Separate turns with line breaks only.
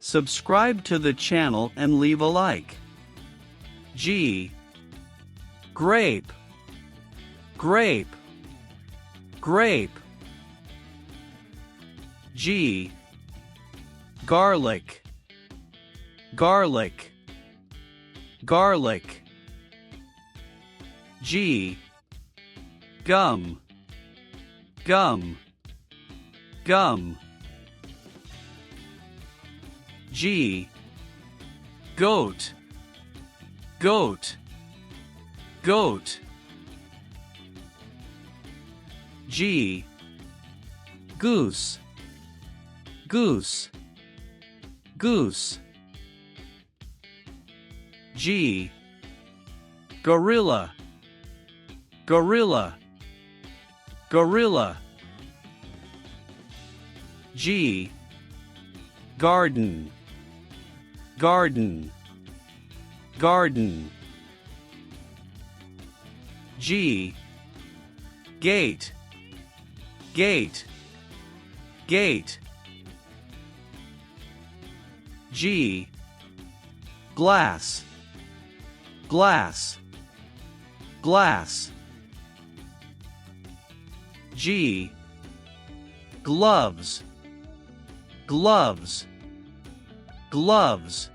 Subscribe to the channel and leave a like. G. Grape. Grape. Grape. G. Garlic. Garlic. Garlic. G. Gum. Gum. Gum. G. Goat. Goat. Goat. G. Goose. Goose. Goose. G. Gorilla. Gorilla. Gorilla. G. Garden. Garden. Garden. G. Gate. Gate. Gate. G. Glass. Glass. Glass. G. Gloves. Gloves. Gloves.